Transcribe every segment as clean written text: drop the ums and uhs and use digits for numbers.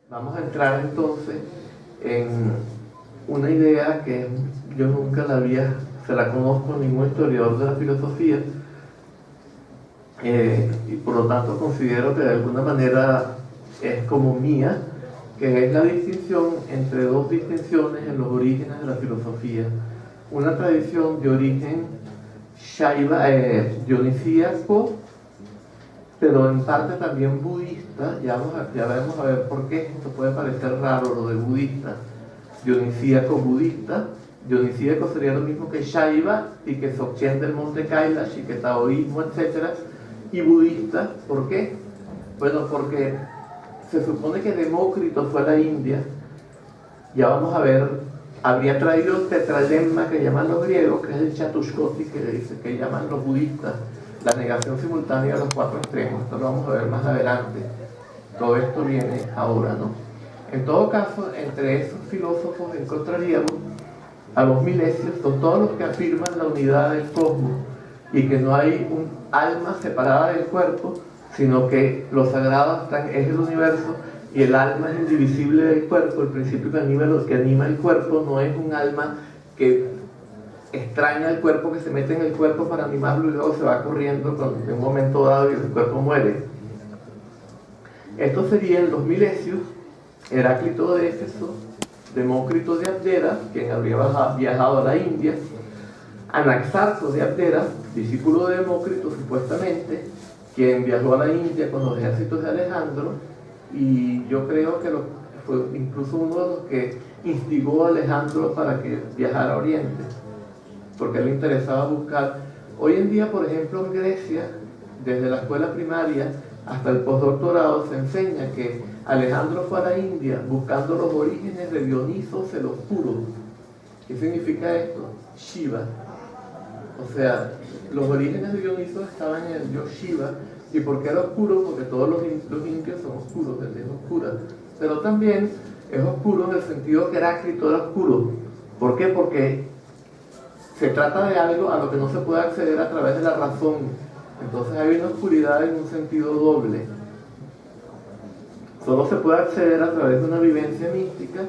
Vamos a entrar entonces en una idea que yo nunca se la conozco a ningún historiador de la filosofía, y por lo tanto considero que de alguna manera es como mía, que es la distinción entre dos distinciones en los orígenes de la filosofía. Una tradición de origen Shaiva, dionisíaco, pero en parte también budista. Ya vamos a ver por qué esto puede parecer raro, lo de budista. Dionisíaco budista. Dionisíaco sería lo mismo que Shaiva y que Dzogchen del monte Kailash y que taoísmo, etc. Y budista, ¿por qué? Bueno, porque se supone que Demócrito fue a la India. Ya vamos a ver, habría traído el tetralemma que llaman los griegos, que es el Chatushkoti, que llaman los budistas, la negación simultánea de los cuatro extremos. Esto lo vamos a ver más adelante. Todo esto viene ahora, ¿no? En todo caso, entre esos filósofos encontraríamos a los milesios, son todos los que afirman la unidad del cosmos y que no hay un alma separada del cuerpo, sino que lo sagrado es el universo y el alma es indivisible del cuerpo. El principio que anima el cuerpo no es un alma que extraña el cuerpo, que se mete en el cuerpo para animarlo y luego se va corriendo en un momento dado y el cuerpo muere. Estos serían los milesios: Heráclito de Éfeso, Demócrito de Abdera, quien habría viajado a la India, Anaxarco de Abdera, discípulo de Demócrito supuestamente, quien viajó a la India con los ejércitos de Alejandro, y yo creo que fue incluso uno de los que instigó a Alejandro para que viajara a Oriente, porque le interesaba buscar. Hoy en día, por ejemplo, en Grecia, desde la escuela primaria hasta el postdoctorado, se enseña que Alejandro fue a la India buscando los orígenes de Dionisos el Oscuro. ¿Qué significa esto? Shiva. O sea, los orígenes de Dionisos estaban en el dios Shiva. ¿Y por qué era oscuro? Porque todos los indios son oscuros, desde es oscura. Pero también es oscuro en el sentido que Heráclito era oscuro. ¿Por qué? Porque se trata de algo a lo que no se puede acceder a través de la razón. Entonces hay una oscuridad en un sentido doble. Solo se puede acceder a través de una vivencia mística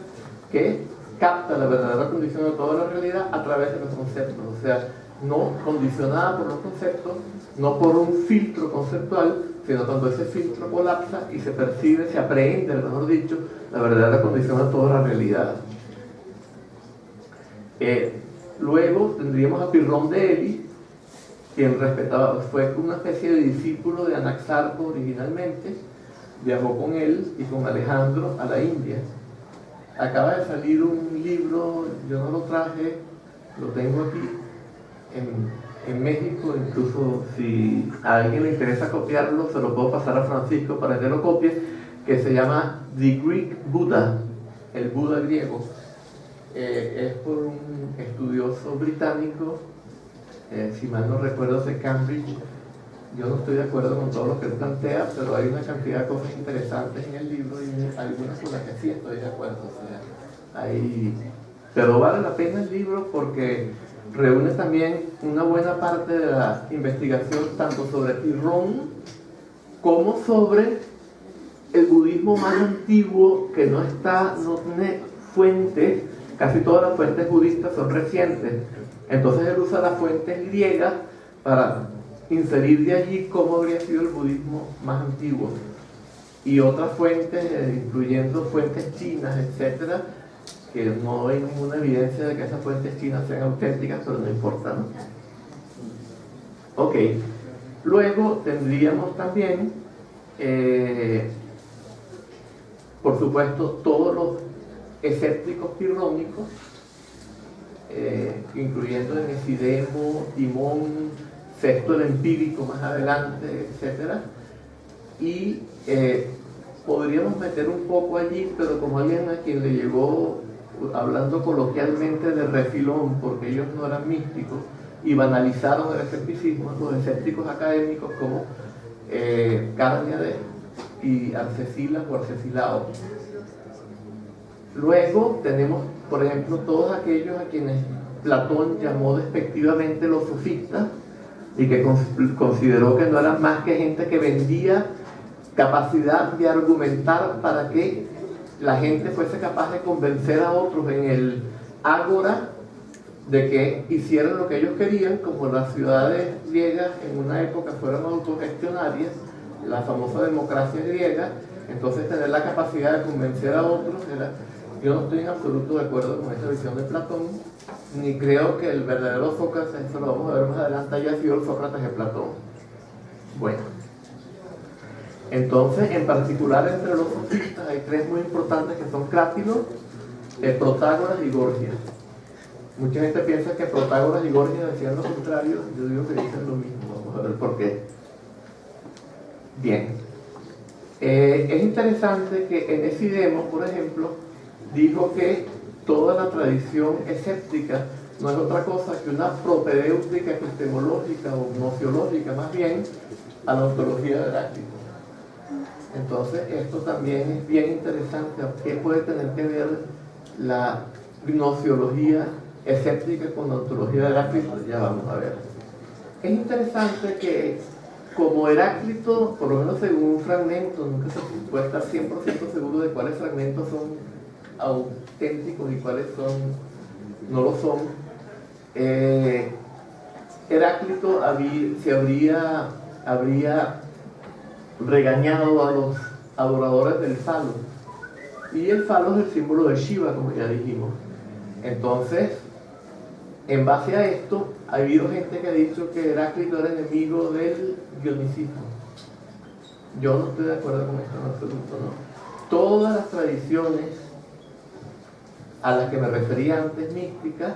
que capta la verdadera condición de toda la realidad a través de los conceptos. O sea, no condicionada por los conceptos, no por un filtro conceptual, sino cuando ese filtro colapsa y se percibe, se aprehende, mejor dicho, la verdadera condición de toda la realidad. Luego tendríamos a Pirrón de Elis, quien fue una especie de discípulo de Anaxarco originalmente, viajó con él y con Alejandro a la India. Acaba de salir un libro, yo no lo traje, lo tengo aquí en México, incluso si a alguien le interesa copiarlo, se lo puedo pasar a Francisco para que lo copie, que se llama The Greek Buddha, el Buda griego. Es por un estudioso británico, si mal no recuerdo, de Cambridge. Yo no estoy de acuerdo con todo lo que él plantea, pero hay una cantidad de cosas interesantes en el libro y algunas con las que sí estoy de acuerdo. O sea, pero vale la pena el libro porque reúne también una buena parte de la investigación tanto sobre Pirrón como sobre el budismo más antiguo, que no tiene fuentes. Casi todas las fuentes budistas son recientes. Entonces él usa las fuentes griegas para inserir de allí cómo habría sido el budismo más antiguo. Y otras fuentes, incluyendo fuentes chinas, etcétera, que no hay ninguna evidencia de que esas fuentes chinas sean auténticas, pero no importa, ¿no? Ok. Luego tendríamos también, por supuesto, todos los escépticos pirrónicos, incluyendo Enesidemo, Timón, Sexto el Empírico más adelante, etc. Y podríamos meter un poco allí, pero como alguien a quien le llegó, hablando coloquialmente, de refilón, porque ellos no eran místicos y banalizaron el escepticismo, los escépticos académicos como Carniades y Arcesilas o Arcesilao. Luego tenemos, por ejemplo, todos aquellos a quienes Platón llamó despectivamente los sofistas y que consideró que no eran más que gente que vendía capacidad de argumentar para que la gente fuese capaz de convencer a otros en el ágora de que hicieran lo que ellos querían, como las ciudades griegas en una época fueron autogestionarias, la famosa democracia griega. Entonces tener la capacidad de convencer a otros era... Yo no estoy en absoluto de acuerdo con esta visión de Platón, ni creo que el verdadero Sócrates, eso lo vamos a ver más adelante, haya sido el Sócrates de Platón. Bueno, entonces en particular entre los sofistas hay tres muy importantes que son Crátilo, Protágoras y Gorgias. Mucha gente piensa que Protágoras y Gorgias decían lo contrario, yo digo que dicen lo mismo, vamos a ver por qué. Bien, es interesante que en Enesidemo, por ejemplo, dijo que toda la tradición escéptica no es otra cosa que una propedéutica epistemológica o gnosiológica más bien a la ontología de Heráclito. Entonces esto también es bien interesante. ¿Qué puede tener que ver la gnosiología escéptica con la ontología de Heráclito? Ya vamos a ver. Es interesante que como Heráclito, por lo menos según un fragmento, nunca se puede estar 100% seguro de cuáles fragmentos son auténticos y cuáles no lo son. Heráclito habría regañado a los adoradores del falo, y el falo es el símbolo de Shiva, como ya dijimos. Entonces, en base a esto, ha habido gente que ha dicho que Heráclito era enemigo del dionicismo. Yo no estoy de acuerdo con esto en absoluto, no. Todas las tradiciones a las que me refería antes, místicas,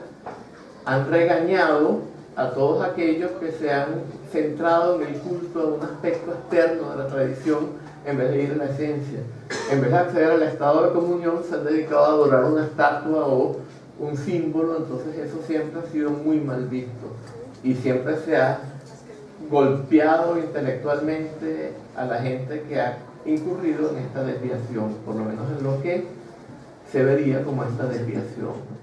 han regañado a todos aquellos que se han centrado en el culto a un aspecto externo de la tradición en vez de ir a la esencia. En vez de acceder al estado de comunión, se han dedicado a adorar una estatua o un símbolo. Entonces eso siempre ha sido muy mal visto y siempre se ha golpeado intelectualmente a la gente que ha incurrido en esta desviación, por lo menos en lo que se vería como esta desviación.